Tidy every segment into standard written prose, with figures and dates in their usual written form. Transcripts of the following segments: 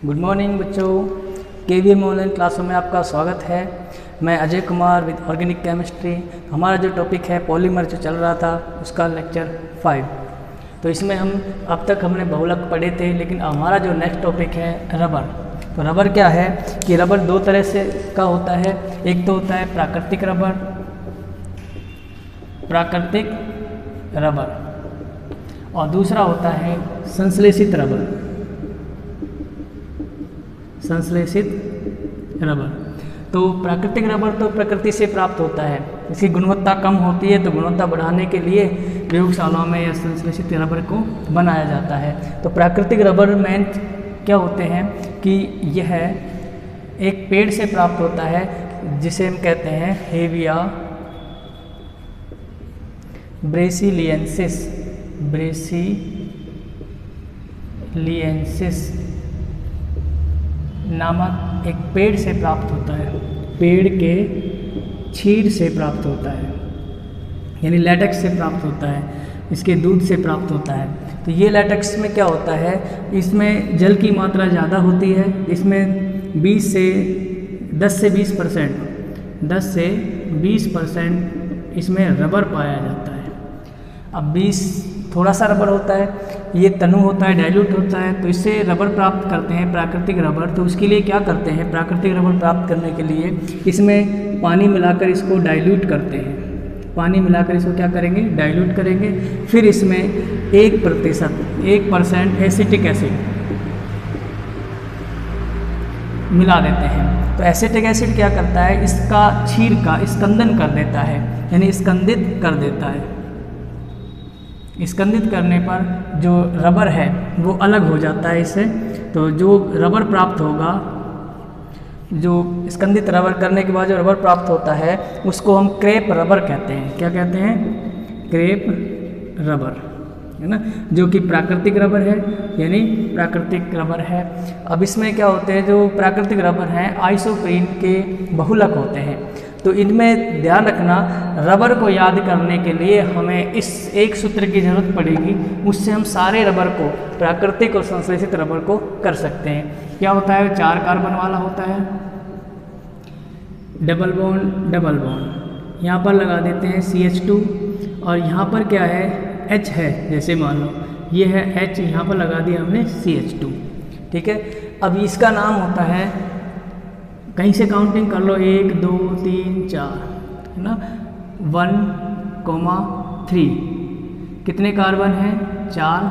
Good morning बच्चों, KVM online क्लासों में आपका स्वागत है। मैं Ajay Kumar with organic chemistry. हमारा जो टॉपिक है पॉलीमर जो चल रहा था उसका लेक्चर 5। तो इसमें हम अब तक हमने बहुलक पढ़े थे, लेकिन हमारा जो नेक्स्ट टॉपिक है रबर। तो रबर क्या है कि रबर दो तरह से का होता है। एक तो होता है प्राकृतिक रबर और दूसरा होता है संश्लेषित रबर। तो प्राकृतिक रबर तो प्रकृति से प्राप्त होता है, इसकी गुणवत्ता कम होती है, तो गुणवत्ता बढ़ाने के लिए प्रयोगशालाओं में या संश्लेषित रबर को बनाया जाता है। तो प्राकृतिक रबर में क्या होते हैं कि यह एक पेड़ से प्राप्त होता है जिसे हम कहते हैं हेविया ब्रेसिलियंसिस नामक एक पेड़ से प्राप्त होता है। पेड़ के छीर से प्राप्त होता है, यानी लैटेक्स से प्राप्त होता है, इसके दूध से प्राप्त होता है। तो ये लैटेक्स में क्या होता है, इसमें जल की मात्रा ज़्यादा होती है। इसमें 10 से 20% इसमें रबर पाया जाता है। अब 20 थोड़ा सा रबर होता है, ये तनु होता है, डाइल्यूट होता है, तो इससे रबर प्राप्त करते हैं प्राकृतिक रबर। तो उसके लिए क्या करते हैं, प्राकृतिक रबर प्राप्त करने के लिए इसमें पानी मिलाकर इसको डाइल्यूट करते हैं। पानी मिलाकर इसको क्या करेंगे, डाइल्यूट करेंगे। फिर इसमें 1% एसिटिक एसिड मिला देते हैं। तो एसिटिक एसिड क्या करता है, इसका छीर का स्कंदन कर देता है, यानी स्कंदित कर देता है। स्कंदित करने पर जो रबर है वो अलग हो जाता है इससे। तो जो रबर प्राप्त होगा, जो स्कंदित रबर करने के बाद जो रबर प्राप्त होता है उसको हम क्रेप रबर कहते हैं। क्या कहते हैं, क्रेप रबर, है ना, जो कि प्राकृतिक रबर है, यानी प्राकृतिक रबर है। अब इसमें क्या होते हैं, जो प्राकृतिक रबर हैं आइसोप्रीन के बहुलक होते हैं। तो इनमें ध्यान रखना, रबर को याद करने के लिए हमें इस एक सूत्र की ज़रूरत पड़ेगी, उससे हम सारे रबर को, प्राकृतिक और संश्लेषित रबर को कर सकते हैं। क्या होता है, 4 कार्बन वाला होता है, डबल बॉन्ड यहाँ पर लगा देते हैं CH2, और यहाँ पर क्या है, H है, जैसे मान लो ये है H, यहाँ पर लगा दिया हमने CH2, ठीक है। अब इसका नाम होता है, कहीं से काउंटिंग कर लो, 1 2 3 4, है ना, 1,3 कितने कार्बन हैं, 4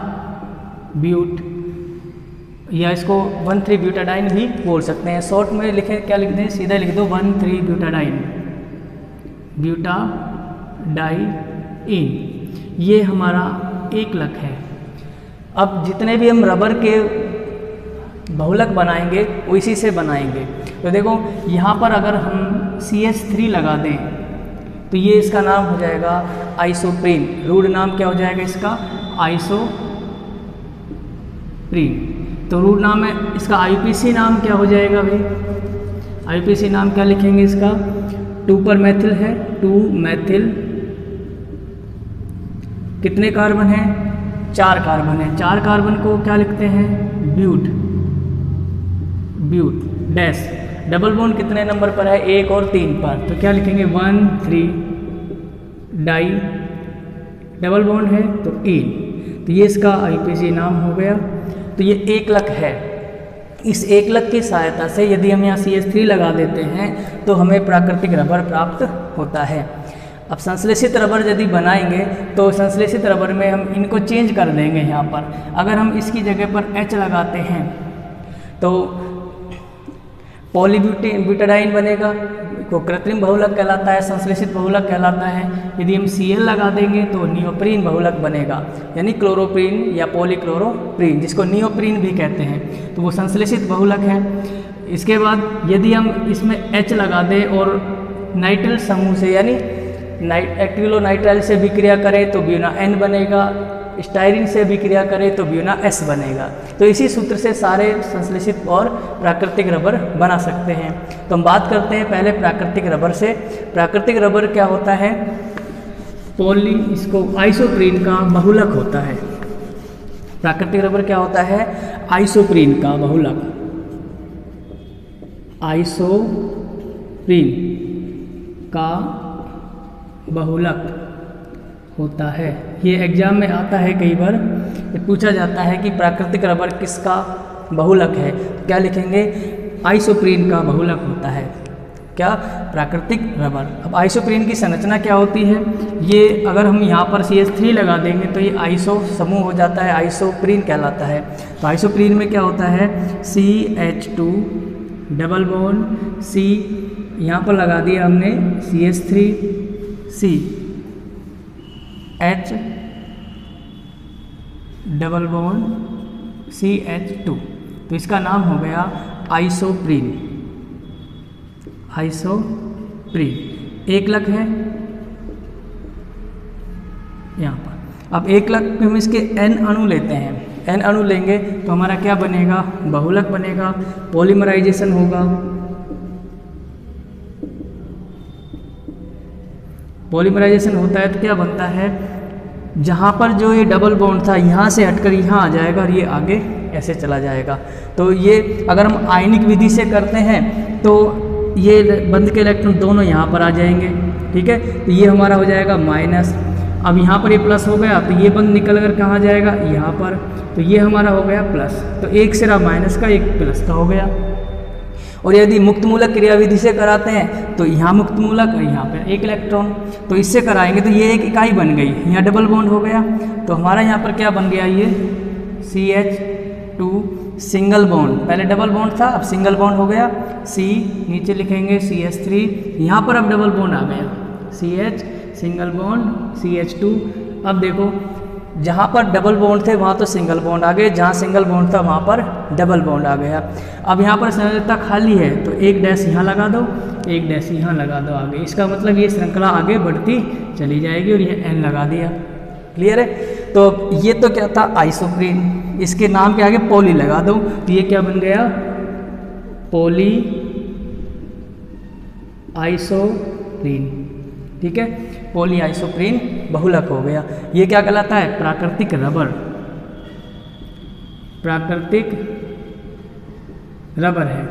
ब्यूट, या इसको 1,3 ब्यूटाडाइन भी बोल सकते हैं। शॉर्ट में लिखें, क्या लिख दें, सीधा लिख दो 1,3 ब्यूटाडाइन। ये हमारा एकलक है। अब जितने भी हम रबर के बहुलक बनाएंगे वो इसी से बनाएंगे। तो देखो यहाँ पर अगर हम CH3 लगा दें तो ये इसका नाम हो जाएगा आइसोप्रीन। रूट नाम क्या हो जाएगा इसका, आइसोप्रीन। तो रूट नाम है इसका। IUPAC नाम क्या हो जाएगा भाई, IUPAC नाम क्या लिखेंगे इसका, 2 पर मैथिल है, 2 मैथिल, कितने कार्बन हैं, 4 कार्बन है। 4 कार्बन को क्या लिखते हैं, ब्यूट डैश। डबल बॉन्ड कितने नंबर पर है, 1 और 3 पर, तो क्या लिखेंगे 1,3 डाई, डबल बॉन्ड है तो इन। तो ये इसका IUPAC नाम हो गया। तो ये एकलक है। इस एकलक की सहायता से यदि हम यहाँ CH3 लगा देते हैं तो हमें प्राकृतिक रबर प्राप्त होता है। अब संश्लेषित रबर यदि बनाएंगे तो संश्लेषित रबर में हम इनको चेंज कर देंगे। यहाँ पर अगर हम इसकी जगह पर H लगाते हैं तो पॉलीब्यूटाडाइन बनेगा, वो कृत्रिम बहुलक कहलाता है, संश्लेषित बहुलक कहलाता है। यदि हम Cl लगा देंगे तो नियोप्रीन बहुलक बनेगा, यानी क्लोरोप्रीन या पॉलीक्लोरोप्रीन, जिसको नियोप्रीन भी कहते हैं। तो वो संश्लेषित बहुलक है। इसके बाद यदि हम इसमें H लगा दें और नाइट्रिल समूह से, यानी एक्रिलोनाइट्राइल से विक्रिया करें तो ब्यूना N बनेगा, स्टाइरिन से विक्रिया करें तो ब्यूना S बनेगा। तो इसी सूत्र से सारे संश्लेषित और प्राकृतिक रबर बना सकते हैं। तो हम बात करते हैं पहले प्राकृतिक रबर से। प्राकृतिक रबर क्या होता है, इसको आइसोप्रीन का बहुलक होता है। प्राकृतिक रबर क्या होता है, आइसोप्रीन का बहुलक। आइसोप्रीन का बहुलक होता है। ये एग्जाम में आता है, कई बार पूछा जाता है कि प्राकृतिक रबर किसका बहुलक है, तो क्या लिखेंगे, आइसोप्रीन का बहुलक होता है। क्या, प्राकृतिक रबर। अब आइसोप्रीन की संरचना क्या होती है, ये अगर हम यहाँ पर CH3 लगा देंगे तो ये आइसो समूह हो जाता है, आइसोप्रीन कहलाता है। तो आइसोप्रीन में क्या होता है, CH2 डबल बॉन्ड C, यहाँ पर लगा दिया हमने CH3 C, H double bond CH2, तो इसका नाम हो गया आइसोप्रीन। आइसोप्रीन एकलक है यहाँ पर। अब एकलक में हम इसके N अणु लेते हैं, N अणु लेंगे तो हमारा क्या बनेगा, बहुलक बनेगा, पॉलीमराइजेशन होगा। पॉलीमराइजेशन होता है तो क्या बनता है, जहाँ पर जो ये डबल बॉन्ड था यहाँ से हटकर यहाँ आ जाएगा और ये आगे ऐसे चला जाएगा। तो ये अगर हम आयनिक विधि से करते हैं तो ये बंध के इलेक्ट्रॉन दोनों यहाँ पर आ जाएंगे, ठीक है। तो ये हमारा हो जाएगा माइनस। अब यहाँ पर ये प्लस हो गया तो ये बंध निकल कर कहाँ जाएगा, यहाँ पर, तो ये हमारा हो गया प्लस। तो एक सिरा माइनस का, एक प्लस का हो गया। और यदि मुक्त मूलक क्रियाविधि से कराते हैं तो यहाँ मुक्त मूलक और यहाँ पर एक इलेक्ट्रॉन, तो इससे कराएंगे तो ये एक इकाई बन गई, यहाँ डबल बॉन्ड हो गया। तो हमारा यहाँ पर क्या बन गया, ये CH2 सिंगल बॉन्ड, पहले डबल बॉन्ड था अब सिंगल बॉन्ड हो गया, C नीचे लिखेंगे CH3, यहाँ पर अब डबल बॉन्ड आ गया, CH सिंगल बॉन्ड CH2। अब देखो जहाँ पर डबल बॉन्ड थे वहाँ तो सिंगल बॉन्ड आ गए, जहाँ सिंगल बॉन्ड था वहाँ पर डबल बॉन्ड आ गया। अब यहाँ पर संयोजकता खाली है तो एक डैश यहाँ लगा दो, एक डैश यहाँ लगा दो आगे, इसका मतलब ये श्रृंखला आगे बढ़ती चली जाएगी। और ये N लगा दिया, क्लियर है। तो ये तो क्या था, आइसोप्रीन, इसके नाम के आगे पॉली लगा दो तो ये क्या बन गया, पॉली आइसोप्रीन, ठीक है। पॉली आइसोप्रीन बहुलक हो गया। ये क्या कहलाता है, प्राकृतिक रबर, प्राकृतिक रबर है।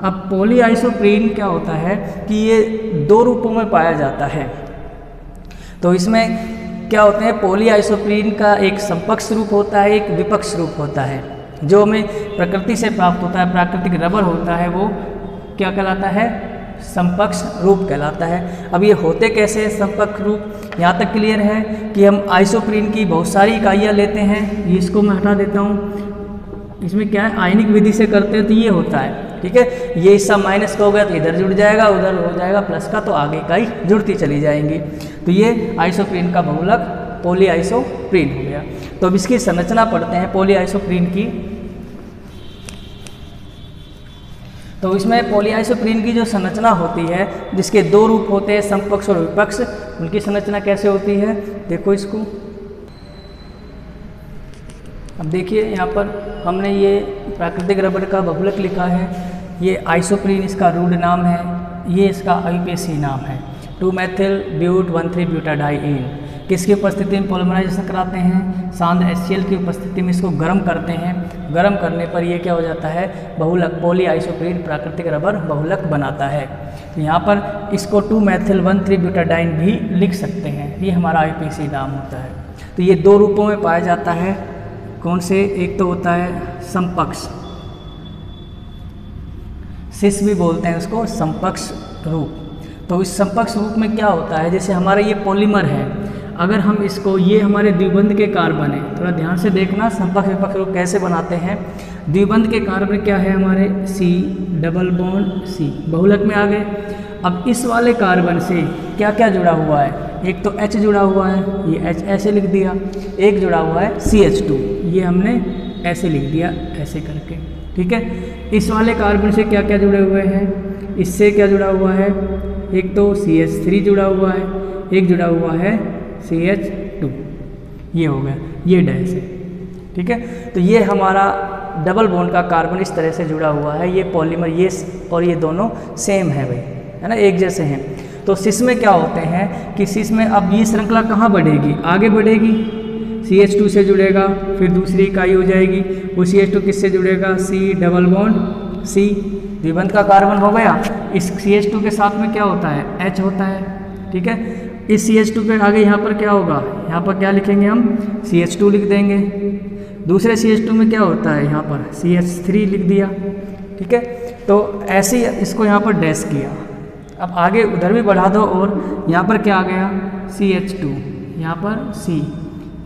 अब पॉली आइसोप्रीन क्या होता है कि ये दो रूपों में पाया जाता है। तो इसमें क्या होते हैं, पॉली आइसोप्रीन का एक समपक्ष रूप होता है, एक विपक्ष रूप होता है। जो हमें प्रकृति से प्राप्त होता है, प्राकृतिक रबर होता है, वो क्या कहलाता है, समपक्ष रूप कहलाता है। अब ये होते कैसे हैं समपक्ष रूप, यहाँ तक क्लियर है कि हम आइसोप्रीन की बहुत सारी इकाइयाँ लेते हैं। ये इसको मैं हटा देता हूँ, इसमें क्या है, आयनिक विधि से करते हैं तो ये होता है, ठीक है। ये हिस्सा माइनस का हो गया तो इधर जुड़ जाएगा, उधर हो जाएगा प्लस का, तो आगे इकाई जुड़ती चली जाएंगी। तो ये आइसोप्रीन का बहुलक पॉली आइसोप्रीन हो गया। तो अब इसकी संरचना पढ़ते हैं पॉली आइसोप्रीन की। तो इसमें पॉली आइसोप्रीन की जो संरचना होती है, जिसके दो रूप होते हैं, समपक्ष और विपक्ष, उनकी संरचना कैसे होती है, देखो इसको। अब देखिए यहाँ पर हमने ये प्राकृतिक रबर का बहुलक लिखा है, ये आइसोप्रीन इसका रूट नाम है, ये इसका IUPAC नाम है, 2-मेथिल ब्यूट 1,3-ब्यूटाडाइईन। किसकी उपस्थिति में पॉलीमराइजेशन कराते हैं, सांद्र HCl की उपस्थिति में इसको गर्म करते हैं। गर्म करने पर ये क्या हो जाता है, बहुलक पॉली आइसोप्रीन प्राकृतिक रबर बहुलक बनाता है। तो यहाँ पर इसको 2-मेथिल 1,3-ब्यूटाडाइईन भी लिख सकते हैं, ये हमारा IUPAC नाम होता है। तो ये दो रूपों में पाया जाता है, कौन से, एक तो होता है समपक्ष, सिस भी बोलते हैं उसको, समपक्ष रूप। तो इस समपक्ष रूप में क्या होता है, जैसे हमारा ये पॉलीमर है, अगर हम इसको, ये हमारे द्विबंध के कार्बन है, थोड़ा ध्यान से देखना समपक्ष विपक्ष रूप कैसे बनाते हैं। द्विबंध के कार्बन क्या है हमारे, C डबल बॉन्ड C, बहुलक में आ गए। अब इस वाले कार्बन से क्या क्या जुड़ा हुआ है, एक तो H जुड़ा हुआ है, ये H ऐसे लिख दिया, एक जुड़ा हुआ है CH2, ये हमने ऐसे लिख दिया ऐसे करके, ठीक है। इस वाले कार्बन से क्या क्या जुड़े हुए हैं, इससे क्या जुड़ा हुआ है, एक तो CH3 जुड़ा हुआ है, एक जुड़ा हुआ है CH2, ये हो गया, ये डैश है, ठीक है। तो ये हमारा डबल बॉन्ड का कार्बन इस तरह से जुड़ा हुआ है, ये पॉलीमर, ये और ये दोनों सेम है भाई, है ना, एक जैसे हैं। तो सिस में क्या होते हैं कि सिस में अब ये श्रृंखला कहाँ बढ़ेगी, आगे बढ़ेगी, CH2 से जुड़ेगा, फिर दूसरी इकाई हो जाएगी, वो CH2 किससे जुड़ेगा, C डबल बॉन्ड C, द्विबंध का कार्बन हो गया। इस CH2 के साथ में क्या होता है, H होता है, ठीक है। इस CH2 के आगे यहाँ पर क्या होगा, यहाँ पर क्या लिखेंगे हम, CH2 लिख देंगे। दूसरे CH2 में क्या होता है, यहाँ पर CH3 लिख दिया, ठीक है। तो ऐसे ही इसको यहाँ पर डैश किया। अब आगे उधर भी बढ़ा दो और यहाँ पर क्या आ गया, CH2, यहाँ पर C,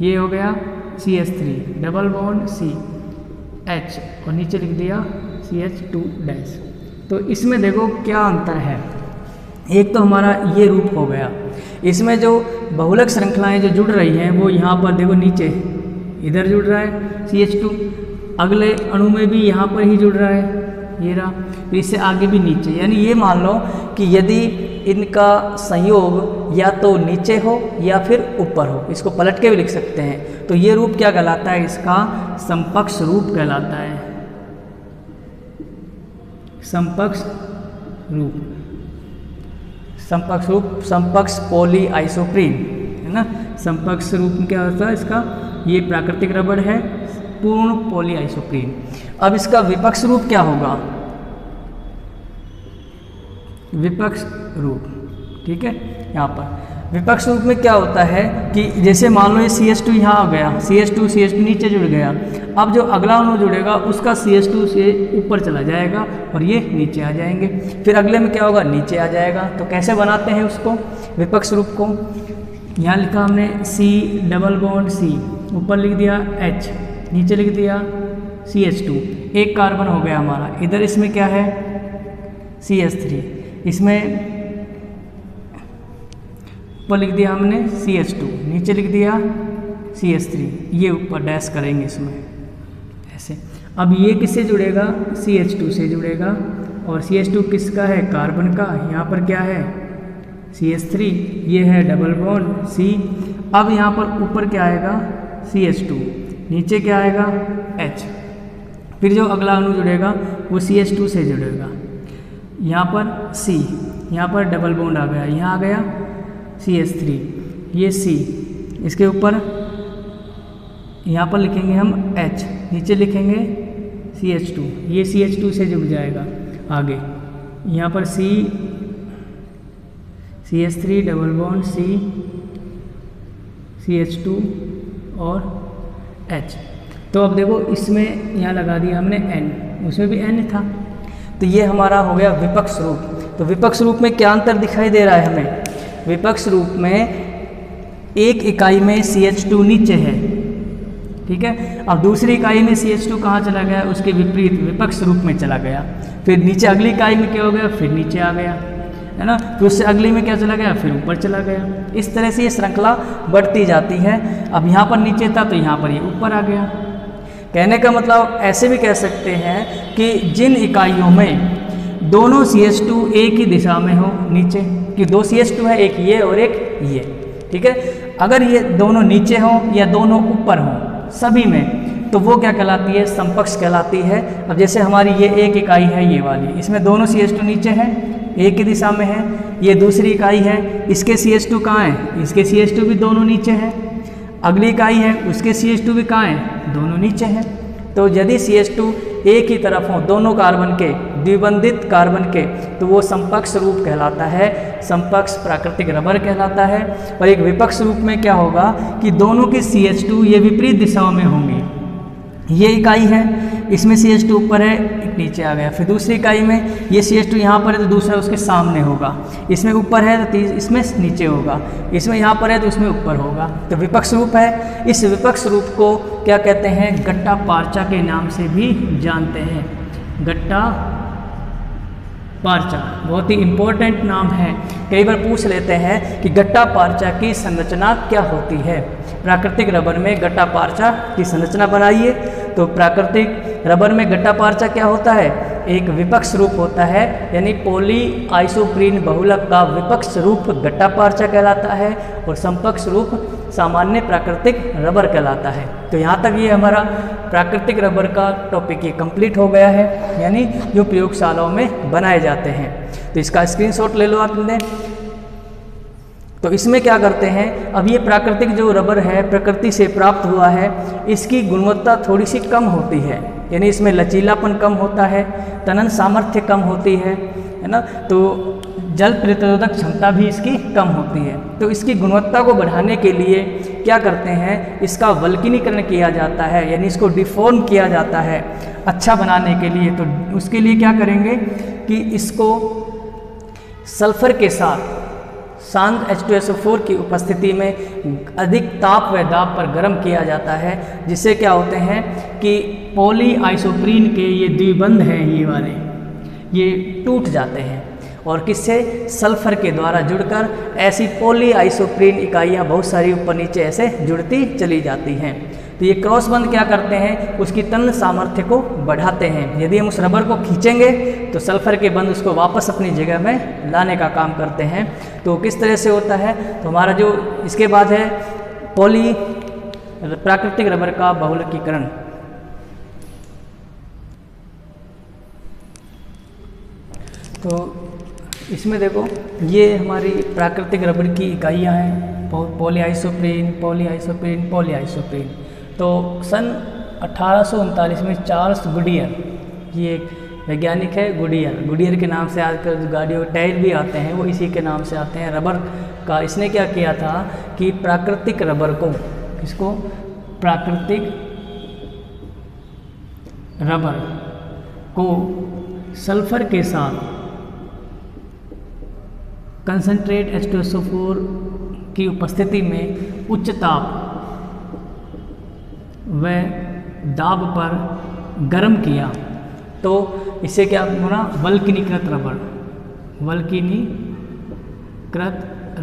ये हो गया CH3, double bond C, H और नीचे लिख दिया CH2 डैश। तो इसमें देखो क्या अंतर है, एक तो हमारा ये रूप हो गया, इसमें जो बहुलक श्रृंखलाएं जो जुड़ रही हैं वो यहाँ पर देखो नीचे इधर जुड़ रहा है CH2, अगले अणु में भी यहाँ पर ही जुड़ रहा है, ये रहा, फिर इससे आगे भी नीचे। यानी ये मान लो कि यदि इनका संयोग या तो नीचे हो या फिर ऊपर हो, इसको पलट के भी लिख सकते हैं, तो ये रूप क्या कहलाता है, इसका समपक्ष रूप कहलाता है, समपक्ष रूप, समपक्ष रूप, समपक्ष पॉली आइसोप्रीन है ना। समपक्ष रूप में क्या होता है इसका, ये प्राकृतिक रबड़ है, पूर्ण पॉली आइसोप्रीन। अब इसका विपक्ष रूप क्या होगा, विपक्ष रूप, ठीक है। यहाँ पर विपक्ष रूप में क्या होता है कि जैसे मान लो ये CH2 यहाँ आ गया, CH2 नीचे जुड़ गया, अब जो अगला अणु जुड़ेगा उसका CH2 से ऊपर चला जाएगा और ये नीचे आ जाएंगे, फिर अगले में क्या होगा, नीचे आ जाएगा। तो कैसे बनाते हैं उसको, विपक्ष रूप को, यहाँ लिखा हमने C, डबल बॉन्ड C, ऊपर लिख दिया H, नीचे लिख दिया CH2, एक कार्बन हो गया हमारा। इधर इसमें क्या है CH3, इसमें ऊपर लिख दिया हमने CH2, नीचे लिख दिया CH3, ये ऊपर डैश करेंगे इसमें ऐसे। अब ये किससे जुड़ेगा, CH2 से जुड़ेगा, और CH2 किसका है, कार्बन का। यहाँ पर क्या है CH3, ये है डबल बॉन्ड C। अब यहाँ पर ऊपर क्या आएगा CH2, नीचे क्या आएगा H, फिर जो अगला अणु जुड़ेगा वो CH2 से जुड़ेगा। यहाँ पर C, यहाँ पर डबल बॉन्ड आ गया, यहाँ आ गया CH3, ये C, इसके ऊपर यहाँ पर लिखेंगे हम H, नीचे लिखेंगे CH2, ये CH2 से जुड़ जाएगा आगे। यहाँ पर C, CH3 double bond C, CH2 और H। तो अब देखो इसमें यहाँ लगा दिया हमने N, उसमें भी N था, तो ये हमारा हो गया विपक्ष रूप। तो विपक्ष रूप में क्या अंतर दिखाई दे रहा है हमें, विपक्ष रूप में एक इकाई में CH2 नीचे है, ठीक है। अब दूसरी इकाई में CH2 कहाँ चला गया, उसके विपरीत विपक्ष रूप में चला गया, फिर नीचे अगली इकाई में क्या हो गया, फिर नीचे आ गया, है ना। फिर उससे अगली में क्या चला गया, फिर ऊपर चला गया। इस तरह से ये श्रृंखला बढ़ती जाती है। अब यहाँ पर नीचे था तो यहाँ पर ये ऊपर आ गया। कहने का मतलब ऐसे भी कह सकते हैं कि जिन इकाइयों में दोनों CH2 एक ही दिशा में हो, नीचे कि दो CH2 है, एक ये और एक ये, ठीक है। अगर ये दोनों नीचे हों या दोनों ऊपर हों, सभी में, तो वो क्या कहलाती है, समपक्ष कहलाती है। अब जैसे हमारी ये एक इकाई है ये वाली, इसमें दोनों CH2 नीचे हैं, एक ही दिशा में है। ये दूसरी इकाई है, इसके CH2 कहाँ है, इसके CH2 भी दोनों नीचे हैं। अगली इकाई है, उसके CH2 भी कहाँ हैं, दोनों नीचे हैं। तो यदि CH2 एक ही तरफ हो, दोनों कार्बन के, द्विबंधित कार्बन के, तो वो समपक्ष रूप कहलाता है, समपक्ष प्राकृतिक रबर कहलाता है। और एक विपक्ष रूप में क्या होगा कि दोनों के CH2 ये विपरीत दिशाओं में होंगे। ये इकाई है, इसमें CH2 ऊपर है, एक नीचे आ गया। फिर दूसरी इकाई में ये CH2 यहाँ पर है तो दूसरा उसके सामने होगा, इसमें ऊपर है तो इसमें नीचे होगा, इसमें यहाँ पर है तो उसमें ऊपर होगा। तो विपक्ष रूप है। इस विपक्ष रूप को क्या कहते हैं, गट्टा पार्चा के नाम से भी जानते हैं। गट्टा पार्चा बहुत ही इम्पोर्टेंट नाम है, कई बार पूछ लेते हैं कि गट्टा पार्चा की संरचना क्या होती है। प्राकृतिक रबर में गट्टा पार्चा की संरचना बनाइए। तो प्राकृतिक रबर में गट्टा पार्चा क्या होता है, एक विपक्ष रूप होता है, यानी पॉली आइसोप्रीन बहुलक का विपक्ष रूप गट्टा पार्चा कहलाता है और समपक्ष रूप सामान्य प्राकृतिक रबर कहलाता है। तो यहाँ तक ये हमारा प्राकृतिक रबर का टॉपिक ये कंप्लीट हो गया है, यानी जो प्रयोगशालाओं में बनाए जाते हैं। तो इसका स्क्रीनशॉट ले लो आपने। तो इसमें क्या करते हैं, अब ये प्राकृतिक जो रबर है प्रकृति से प्राप्त हुआ है, इसकी गुणवत्ता थोड़ी सी कम होती है, यानी इसमें लचीलापन कम होता है, तनन सामर्थ्य कम होती है ना, तो जल प्रतिरोधक क्षमता भी इसकी कम होती है। तो इसकी गुणवत्ता को बढ़ाने के लिए क्या करते हैं, इसका वल्कनीकरण किया जाता है, यानी इसको डिफॉर्म किया जाता है अच्छा बनाने के लिए। तो उसके लिए क्या करेंगे कि इसको सल्फर के साथ शांत H2SO4 की उपस्थिति में अधिक ताप व दाब पर गर्म किया जाता है, जिससे क्या होते हैं कि पॉली आइसोप्रीन के ये द्विबंध हैं, ये वाले ये टूट जाते हैं और किससे, सल्फर के द्वारा जुड़कर ऐसी पॉली आइसोप्रीन इकाइयाँ बहुत सारी ऊपर नीचे ऐसे जुड़ती चली जाती हैं। तो ये क्रॉस बंध क्या करते हैं, उसकी तनन सामर्थ्य को बढ़ाते हैं। यदि हम उस रबर को खींचेंगे तो सल्फर के बंध उसको वापस अपनी जगह में लाने का काम करते हैं। तो किस तरह से होता है, तो हमारा जो इसके बाद है पॉली प्राकृतिक रबर का बहुलकीकरण। तो इसमें देखो ये हमारी प्राकृतिक रबर की इकाइयाँ हैं, पॉलीआइसोप्रीन, पॉलीआइसोप्रीन, पॉलीआइसोप्रीन। तो सन 1839 में चार्ल्स गुडियर, ये एक वैज्ञानिक है, गुडियर के नाम से आजकल जो गाड़ियों टायर भी आते हैं वो इसी के नाम से आते हैं, रबर का। इसने क्या किया था कि प्राकृतिक रबर को, इसको प्राकृतिक रबर को सल्फर के साथ कंसंट्रेट H2SO4 की उपस्थिति में उच्च ताप व दाब पर गर्म किया, तो इससे क्या होना, वल्कनीकृत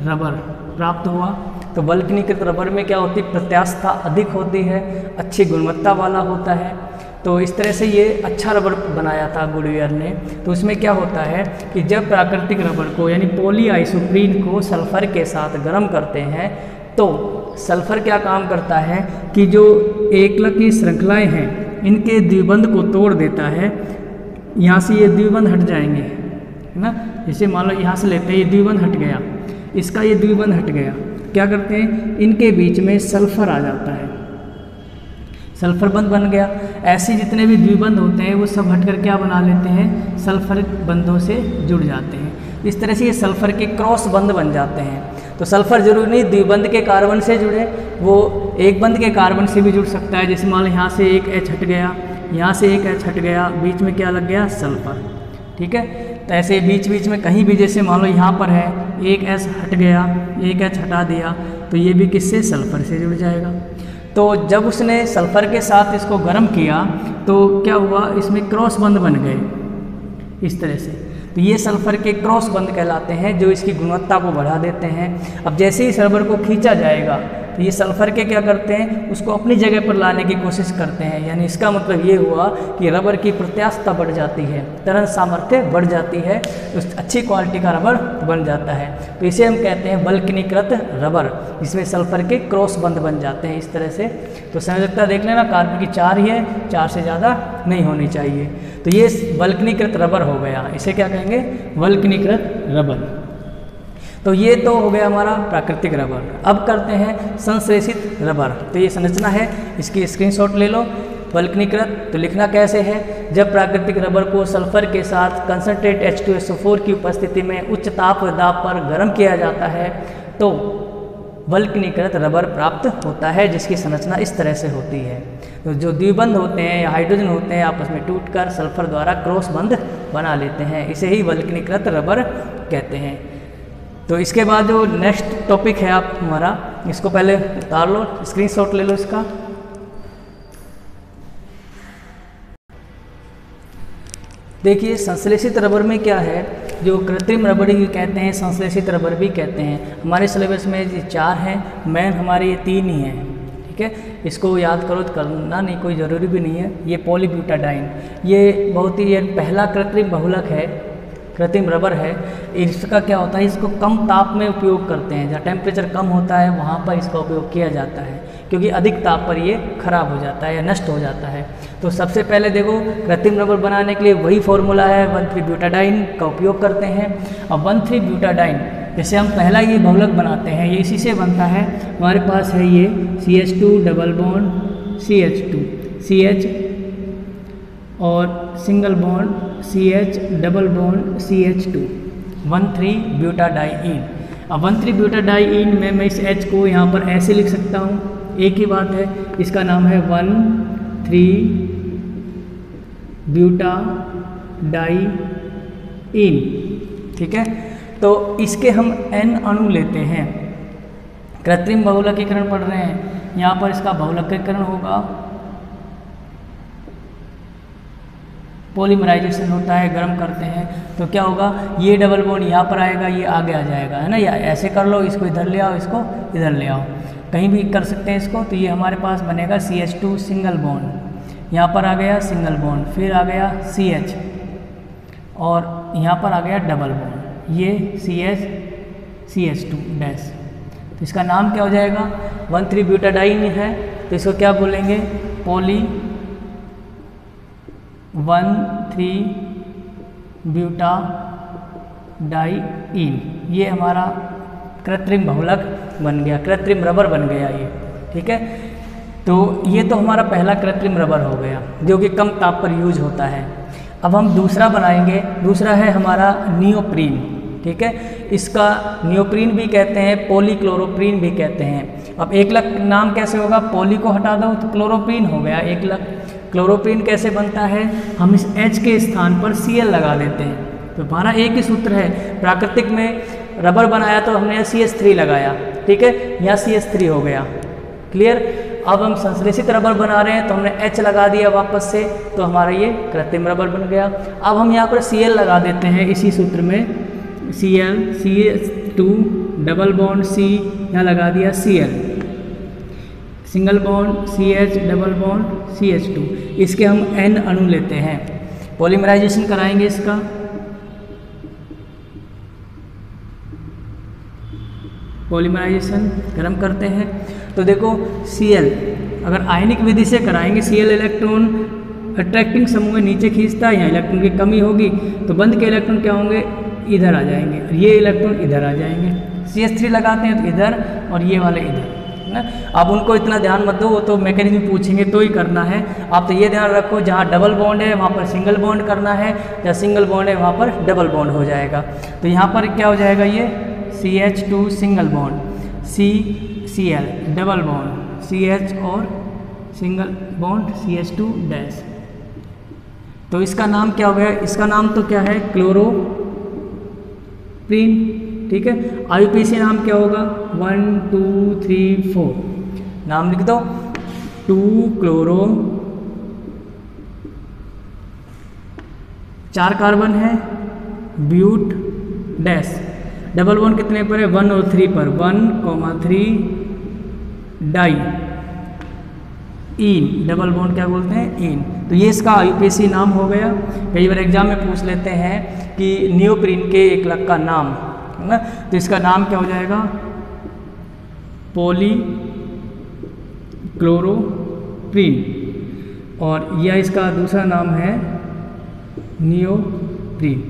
रबर प्राप्त हुआ। तो वल्कनीकृत रबर में क्या होती है, प्रत्यास्थता अधिक होती है, अच्छी गुणवत्ता वाला होता है। तो इस तरह से ये अच्छा रबर बनाया था गुडियर ने। तो उसमें क्या होता है कि जब प्राकृतिक रबर को यानी पॉलीआइसोप्रीन को सल्फर के साथ गर्म करते हैं, तो सल्फर क्या काम करता है कि जो एकल की श्रृंखलाएं हैं इनके द्विबंध को तोड़ देता है। यहाँ से ये द्विबंध हट जाएंगे, है ना, जैसे मान लो यहाँ से लेते हैं, ये द्विबंध हट गया, इसका ये द्विबंध हट गया, क्या करते हैं, इनके बीच में सल्फर आ जाता है, सल्फर बंध बन गया। ऐसे जितने भी द्विबंध होते हैं वो सब हटकर क्या बना लेते हैं, सल्फर बंधों से जुड़ जाते हैं। इस तरह से ये सल्फर के क्रॉस बंध बन जाते हैं। तो सल्फर जरूरी नहीं द्विबंध के कार्बन से जुड़े, वो एक बंध के कार्बन से भी जुड़ सकता है। जैसे मान लो यहाँ से एक H हट गया, यहाँ से एक H हट गया, बीच में क्या लग गया, सल्फर, ठीक है। तो ऐसे बीच बीच में कहीं भी, जैसे मान लो यहाँ पर है एक S हट गया, एक H हटा दिया, तो ये भी किससे, सल्फर से जुड़ जाएगा। तो जब उसने सल्फर के साथ इसको गर्म किया तो क्या हुआ, इसमें क्रॉस बंध बन गए इस तरह से। तो ये सल्फर के क्रॉस बंध कहलाते हैं, जो इसकी गुणवत्ता को बढ़ा देते हैं। अब जैसे ही इस रबर को खींचा जाएगा तो ये सल्फर के क्या करते हैं, उसको अपनी जगह पर लाने की कोशिश करते हैं। यानी इसका मतलब ये हुआ कि रबर की प्रत्यास्थता बढ़ जाती है, तरण सामर्थ्य बढ़ जाती है, तो अच्छी क्वालिटी का रबर बन जाता है। तो इसे हम कहते हैं वल्कनीकृत रबर, जिसमें सल्फर के क्रॉस बंध बन जाते हैं इस तरह से। तो संयोजकता देख लेना, कार्बन की 4 ही है, 4 से ज़्यादा नहीं होनी चाहिए। तो ये वल्कनीकृत रबर हो गया, इसे क्या कहेंगे, वल्कनीकृत रबर। तो ये तो हो गया हमारा प्राकृतिक रबर। अब करते हैं संश्लेषित रबर। तो ये संरचना है, इसकी स्क्रीनशॉट ले लो। वल्कनीकृत तो लिखना कैसे है, जब प्राकृतिक रबर को सल्फर के साथ कंसंट्रेट H2SO4 की उपस्थिति में उच्च ताप व दाब पर गर्म किया जाता है तो वल्कनीकृत रबर प्राप्त होता है, जिसकी संरचना इस तरह से होती है। तो जो द्विबंध होते हैं या हाइड्रोजन होते हैं आपस में टूटकर सल्फर द्वारा क्रॉस बंध बना लेते हैं, इसे ही वल्कनीकृत रबर कहते हैं। तो इसके बाद जो नेक्स्ट टॉपिक है आप हमारा, इसको पहले उतार लो, स्क्रीनशॉट ले लो इसका। देखिए संश्लेषित रबर में क्या है, जो कृत्रिम रबर भी कहते हैं, संश्लेषित रबर भी कहते हैं। हमारे सिलेबस में ये 4 हैं, मेन हमारे ये 3 ही हैं, ठीक है। इसको याद करो तो करना नहीं, कोई ज़रूरी भी नहीं है। ये पॉलीब्यूटाडाइन, ये बहुत ही पहला कृत्रिम बहुलक है, कृत्रिम रबर है। इसका क्या होता है, इसको कम ताप में उपयोग करते हैं, जहाँ टेम्परेचर कम होता है वहाँ पर इसका उपयोग किया जाता है, क्योंकि अधिक ताप पर ये खराब हो जाता है या नष्ट हो जाता है। तो सबसे पहले देखो कृत्रिम रबर बनाने के लिए वही फॉर्मूला है, 1,3-ब्यूटाडाइन का उपयोग करते हैं। अब 1,3-ब्यूटाडाइन जैसे हम पहला ये बहुलक बनाते हैं, ये इसी से बनता है। हमारे पास है ये CH2 double bond CH2 CH और single bond CH double bond CH2 1,3-ब्यूटाडाइईन। अब 1,3-ब्यूटाडाइईन में मैं इस H को यहाँ पर ऐसे लिख सकता हूँ, एक ही बात है, इसका नाम है 1,3-ब्यूटाडाइईन। ठीक है, तो इसके हम N अणु लेते हैं। कृत्रिम बहुलकीकरण पढ़ रहे हैं, यहाँ पर इसका बहुलकीकरण होगा, पॉलीमराइजेशन होता है, गर्म करते हैं तो क्या होगा, ये डबल बॉन्ड यहाँ पर आएगा, ये आगे आ जाएगा, है ना, या ऐसे कर लो, इसको इधर ले आओ, इसको इधर ले आओ, कहीं भी कर सकते हैं इसको। तो ये हमारे पास बनेगा CH2 सिंगल बॉन्ड, यहाँ पर आ गया सिंगल बॉन्ड, फिर आ गया CH और यहाँ पर आ गया डबल बॉन्ड, ये CH2 डैश। तो इसका नाम क्या हो जाएगा, 1,3-ब्यूटाडाइईन है, तो इसको क्या बोलेंगे, पॉली 1,3-ब्यूटाडाइईन। ये हमारा कृत्रिम बहुलक बन गया, कृत्रिम रबर बन गया ये। ठीक है, तो ये तो हमारा पहला कृत्रिम रबर हो गया जो कि कम ताप पर यूज होता है। अब हम दूसरा बनाएंगे, दूसरा है हमारा नियोप्रीन। ठीक है, इसका नियोप्रीन भी कहते हैं, पॉलीक्लोरोप्रीन भी कहते हैं। अब एकलक नाम कैसे होगा, पॉली को हटा दो तो क्लोरोप्रीन हो गया एकलक। क्लोरोप्रीन कैसे बनता है, हम इस H के स्थान पर Cl लगा देते हैं, तो हमारा एक ही सूत्र है। प्राकृतिक में रबर बनाया तो हमने CH3 लगाया, ठीक है, यहाँ CH3 हो गया, क्लियर। अब हम संश्लेषित रबर बना रहे हैं तो हमने H लगा दिया वापस से, तो हमारा ये कृत्रिम रबर बन गया। अब हम यहाँ पर Cl लगा देते हैं इसी सूत्र में, Cl CH2 double bond C, यहाँ लगा दिया Cl, single bond CH double bond CH2। इसके हम N अणु लेते हैं, पॉलीमराइजेशन कराएंगे इसका। पॉलीमराइजेशन गर्म करते हैं तो देखो Cl अगर आयनिक विधि से कराएंगे, Cl इलेक्ट्रॉन अट्रैक्टिंग समूह में नीचे खींचता है, यहाँ इलेक्ट्रॉन की कमी होगी तो बंद के इलेक्ट्रॉन क्या होंगे, इधर आ जाएंगे, ये इलेक्ट्रॉन इधर आ जाएंगे। CH3 लगाते हैं तो इधर और ये वाले इधर ना। आप उनको इतना ध्यान मत दो, वो तो मैकेनिज्म पूछेंगे तो ही करना है। आप तो ये ध्यान रखो, जहाँ डबल बॉन्ड है वहाँ पर सिंगल बॉन्ड करना है, जहाँ सिंगल बॉन्ड है वहाँ पर डबल बॉन्ड हो जाएगा। तो यहाँ पर क्या हो जाएगा, ये CH2 single bond Cl double bond CH और सिंगल बॉन्ड CH2 डैश। तो इसका नाम क्या हो गया, इसका नाम तो क्या है, क्लोरोप्रीन। ठीक है, IUPAC नाम क्या होगा, 1 2 3 4, नाम लिख दो, 2 क्लोरो, 4 कार्बन है, ब्यूट डैश, डबल बॉन्ड कितने पर है, 1 और 3 पर, 1,3 डाई ईन, डबल बॉन्ड क्या बोलते हैं, ईन। तो ये इसका IUPAC नाम हो गया। कई बार एग्जाम में पूछ लेते हैं कि नियोप्रीन के एकलक का नाम, है ना, तो इसका नाम क्या हो जाएगा, पॉली क्लोरोप्रीन, और यह इसका दूसरा नाम है नियोप्रीन।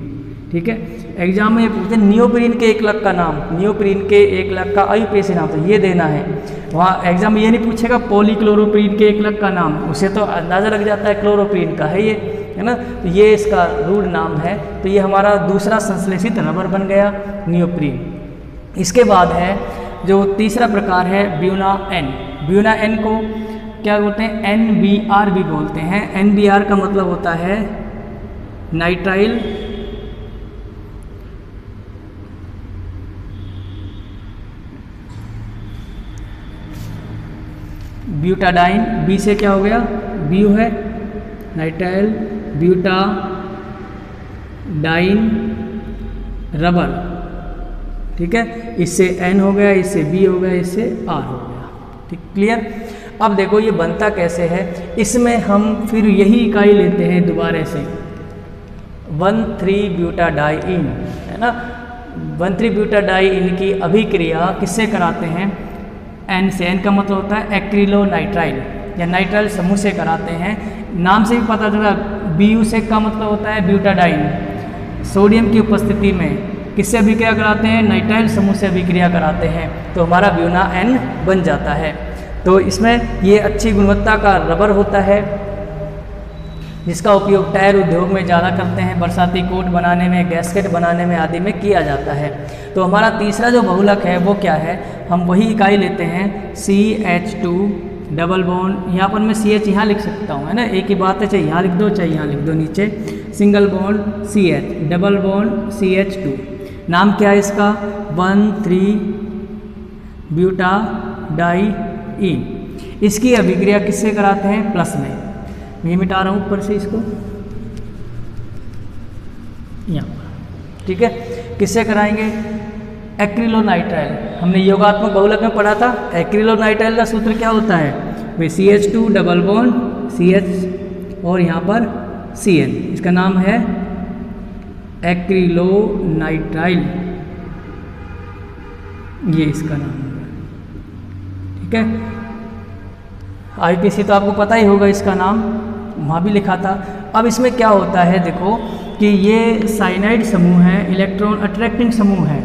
ठीक है, एग्जाम में ये पूछते हैं नियोप्रीन के एकलक का नाम, नियोप्रीन के एकलक का IUPAC नाम, तो ये देना है। वहाँ एग्जाम में ये नहीं पूछेगा पॉलीक्लोरोप्रीन के एकलक का नाम, उसे तो अंदाज़ा लग जाता है क्लोरोप्रीन का है ये, है ना। तो ये इसका रूढ़ नाम है। तो ये हमारा दूसरा संश्लेषित रबर बन गया, नियोप्रीन। इसके बाद है जो तीसरा प्रकार है ब्यूना N। ब्यूना N को क्या बोलते हैं, NBr भी बोलते हैं। NBr का मतलब होता है नाइट्राइल ब्यूटाडाइन, बी से क्या हो गया, ब्यू है, नाइट्राइल ब्यूटाडाइन रबर। ठीक है, इससे N हो गया, इससे B हो गया, इससे R हो गया। ठीक, क्लियर। अब देखो ये बनता कैसे है, इसमें हम फिर यही इकाई लेते हैं दोबारा से, 1,3-ब्यूटाडाइईन, है ना। 1,3-ब्यूटाडाइईन की अभिक्रिया किससे कराते हैं, N से। N का मतलब होता है एक्रिलोनाइट्राइल या नाइट्राइल समूह से कराते हैं। नाम से ही पता चला, Bu से का मतलब होता है ब्यूटाडाइन, सोडियम की उपस्थिति में किससे अभिक्रिया कराते हैं, नाइट्राइल समूह से अभिक्रिया कराते हैं, तो हमारा ब्यूना N बन जाता है। तो इसमें ये अच्छी गुणवत्ता का रबर होता है। जिसका उपयोग टायर उद्योग में ज़्यादा करते हैं, बरसाती कोट बनाने में, गैस्केट बनाने में आदि में किया जाता है। तो हमारा तीसरा जो बहुलक है वो क्या है, हम वही इकाई लेते हैं CH2 डबल बॉन्ड, यहाँ पर मैं CH यहाँ लिख सकता हूँ, है ना, एक ही बात है, चाहे यहाँ लिख दो चाहे यहाँ लिख दो, नीचे single bond CH double bond CH2। नाम क्या है इसका, 1,3-ब्यूटाडाइईन। इसकी अभिक्रिया किससे कराते हैं, प्लस में, मैं मिटा रहा हूँ ऊपर से इसको, यहाँ पर, ठीक है। किससे कराएंगे, एक्रिलोनाइट्राइल। हमने योगात्मक बहुलक में पढ़ा था, एक्रिलोनाइट्राइल का सूत्र क्या होता है, वे CH2 डबल बॉन्ड CH और यहाँ पर CN, इसका नाम है एक्रिलोनाइट्राइल, ये इसका नाम है, ठीक है। IPC तो आपको पता ही होगा इसका नाम, वहाँ भी लिखा था। अब इसमें क्या होता है, देखो कि ये साइनाइड समूह है, इलेक्ट्रॉन अट्रैक्टिंग समूह है,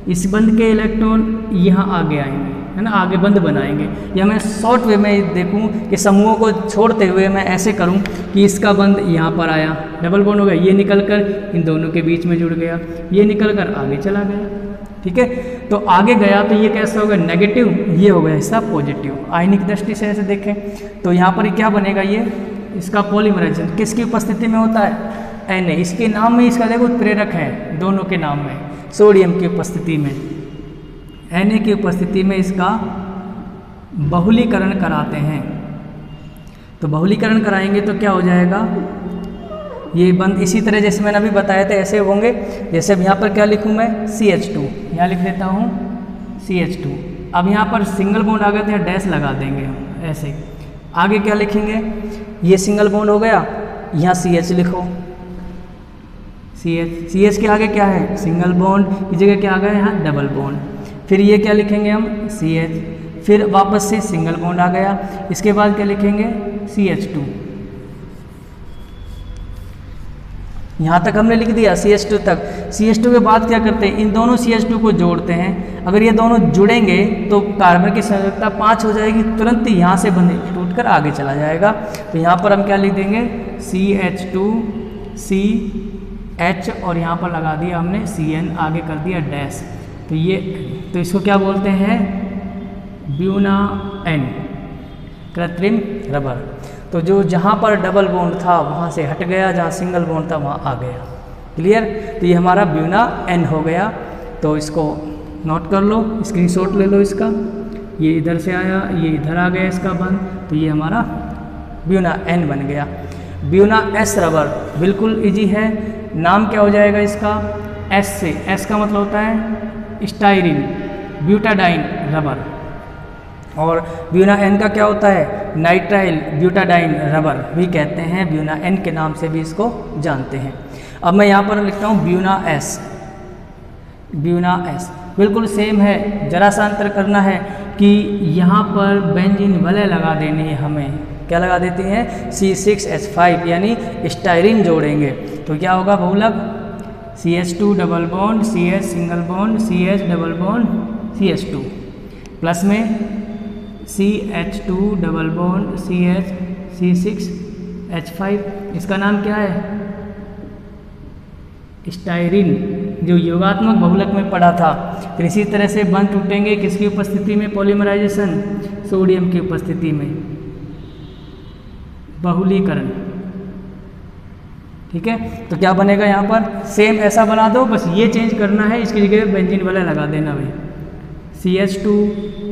इस बंध के इलेक्ट्रॉन यहाँ आगे आएंगे, है ना, आगे बंध बनाएंगे। या मैं शॉर्ट वे में देखूँ कि समूहों को छोड़ते हुए मैं ऐसे करूँ कि इसका बंध यहाँ पर आया, डबल बॉन्ड हो गया, ये निकलकर इन दोनों के बीच में जुड़ गया, ये निकलकर आगे चला गया, ठीक है। तो आगे गया तो ये कैसा होगा, नेगेटिव, ये हो गया हिस्सा पॉजिटिव। आयनिक दृष्टि से ऐसे देखें तो यहाँ पर क्या बनेगा, ये इसका पॉलीमराइजेशन किसकी उपस्थिति में होता है, Na। इसके नाम में इसका देखो उत्प्रेरक है, दोनों के नाम में, सोडियम की उपस्थिति में, Na की उपस्थिति में इसका बहुलीकरण कराते हैं। तो बहुलीकरण कराएंगे तो क्या हो जाएगा, ये बंद इसी तरह जैसे मैंने अभी बताया था ऐसे होंगे। जैसे अब यहाँ पर क्या लिखूँ मैं, CH2, यहाँ लिख देता हूँ CH2। अब यहाँ पर सिंगल बॉन्ड आ गया तो यहाँ डैश लगा देंगे हम ऐसे। आगे क्या लिखेंगे, ये सिंगल बॉन्ड हो गया, यहाँ CH लिखो, CH के आगे क्या है, सिंगल बॉन्ड की जगह क्या आ गया, यहाँ डबल बॉन्ड। फिर ये क्या लिखेंगे हम, CH, फिर वापस से सिंगल बॉन्ड आ गया, इसके बाद क्या लिखेंगे, CH2। यहाँ तक हमने लिख दिया CH2 तक। CH2 के बाद क्या करते हैं, इन दोनों CH2 को जोड़ते हैं। अगर ये दोनों जुड़ेंगे तो कार्बन की संयोजकता 5 हो जाएगी, तुरंत ही यहाँ से बंध टूटकर आगे चला जाएगा। तो यहाँ पर हम क्या लिख देंगे, CH2CH और यहाँ पर लगा दिया हमने CN, आगे कर दिया डैश। तो ये, तो इसको क्या बोलते हैं, ब्यूना N, कृत्रिम रबर। तो जो जहाँ पर डबल बॉन्ड था वहाँ से हट गया, जहाँ सिंगल बॉन्ड था वहाँ आ गया। क्लियर, तो ये हमारा ब्यूना N हो गया। तो इसको नोट कर लो, स्क्रीनशॉट ले लो इसका, ये इधर से आया, ये इधर आ गया इसका बंद, तो ये हमारा ब्यूना N बन गया। ब्यूना S रबर बिल्कुल इजी है, नाम क्या हो जाएगा इसका, S से, S का मतलब होता है स्टाइरिन, ब्यूटाडाइन रबर। और ब्यूना N का क्या होता है, नाइट्राइल ब्यूटाडाइन रबर भी कहते हैं, ब्यूना N के नाम से भी इसको जानते हैं। अब मैं यहाँ पर लिखता हूँ ब्यूना S, ब्यूना S बिल्कुल सेम है, जरा सा अंतर करना है कि यहाँ पर बेंजीन वलय लगा देनी है हमें, क्या लगा देती हैं, C6H5 यानी स्टाइरिन जोड़ेंगे। तो क्या होगा बहुलक, CH2 double bond CH single bond CH double bond CH2 plus में CH2 double bond CH C6H5, इसका नाम क्या है, स्टाइरिन, जो योगात्मक बहुलक में पढ़ा था। फिर इसी तरह से बंध टूटेंगे किसकी उपस्थिति में, पॉलीमराइजेशन, सोडियम की उपस्थिति में, बहुलीकरण। ठीक है, तो क्या बनेगा यहाँ पर, सेम ऐसा बना दो, बस ये चेंज करना है, इसकी जगह बेंजीन वाला लगा देना भाई, CH2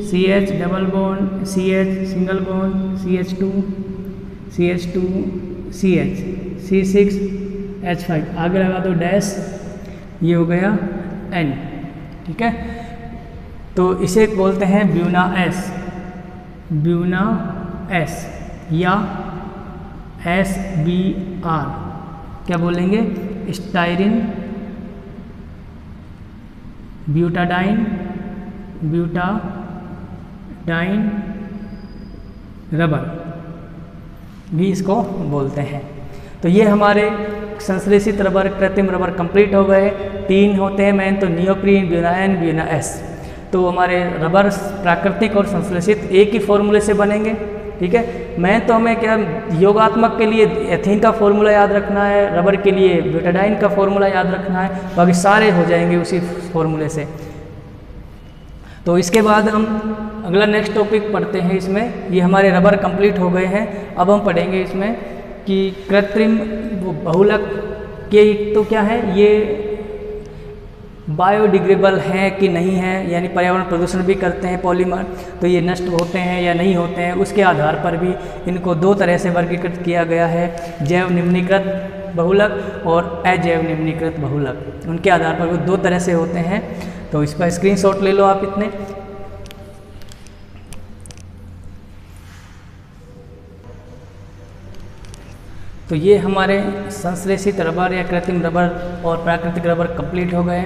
CH double bond CH single bond CH2 CH2 CH C6H5, आगे लगा दो डैश, ये हो गया N। ठीक है, तो इसे बोलते हैं ब्यूना S, ब्यूना S या SBR, क्या बोलेंगे, स्टाइरिन ब्यूटाडाइन, ब्यूटाडाइन रबर भी इसको बोलते हैं। तो ये हमारे संश्लेषित रबर, कृत्रिम रबर कंप्लीट हो गए। 3 होते हैं मेन, तो neoprene, Buena N, Buena S। तो हमारे रबर प्राकृतिक और संश्लेषित एक ही फॉर्मूले से बनेंगे, ठीक है। मैं तो हमें क्या योगात्मक के लिए एथीन का फॉर्मूला याद रखना है, रबर के लिए ब्यूटाडाइन का फॉर्मूला याद रखना है, बाकी सारे हो जाएंगे उसी फॉर्मूले से। तो इसके बाद हम अगला नेक्स्ट टॉपिक पढ़ते हैं। इसमें ये हमारे रबर कंप्लीट हो गए हैं। अब हम पढ़ेंगे इसमें कि कृत्रिम बहुलक के तो क्या है, ये बायोडिग्रेडेबल है कि नहीं है, यानी पर्यावरण प्रदूषण भी करते हैं पॉलीमर, तो ये नष्ट होते हैं या नहीं होते हैं, उसके आधार पर भी इनको दो तरह से वर्गीकृत किया गया है, जैव निम्नीकृत बहुलक और अजैव निम्नीकृत बहुलक। उनके आधार पर वो दो तरह से होते हैं। तो इसका स्क्रीनशॉट ले लो आप इतने। तो ये हमारे संश्लेषित रबर या कृत्रिम रबर और प्राकृतिक रबर कंप्लीट हो गए।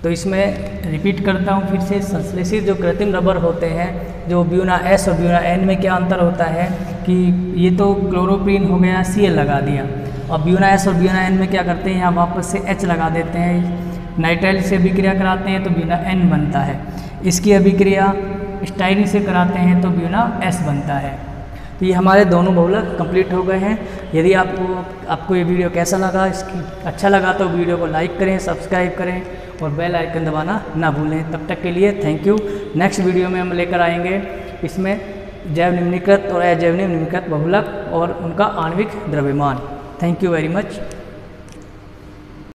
तो इसमें रिपीट करता हूँ फिर से, संश्लेषित जो कृत्रिम रबर होते हैं, जो ब्यूना एस और ब्यूना एन में क्या अंतर होता है कि ये तो क्लोरोप्रीन हो गया, Cl लगा दिया, और ब्यूना एस और ब्यूना एन में क्या करते हैं, यहाँ वापस से H लगा देते हैं, नाइट्राइल से अभिक्रिया कराते हैं तो ब्यूना एन बनता है, इसकी अभिक्रिया स्टाइरिन से कराते हैं तो ब्यूना एस बनता है। तो ये हमारे दोनों बहुलक कंप्लीट हो गए हैं। यदि आपको ये वीडियो कैसा लगा, इसकी अच्छा लगा तो वीडियो को लाइक करें, सब्सक्राइब करें और बेल आइकन दबाना ना भूलें। तब तक के लिए थैंक यू। नेक्स्ट वीडियो में हम लेकर आएंगे इसमें जैव निम्नीकृत और अजैव निम्नीकृत बहुलक और उनका आणविक द्रव्यमान। Thank you very much.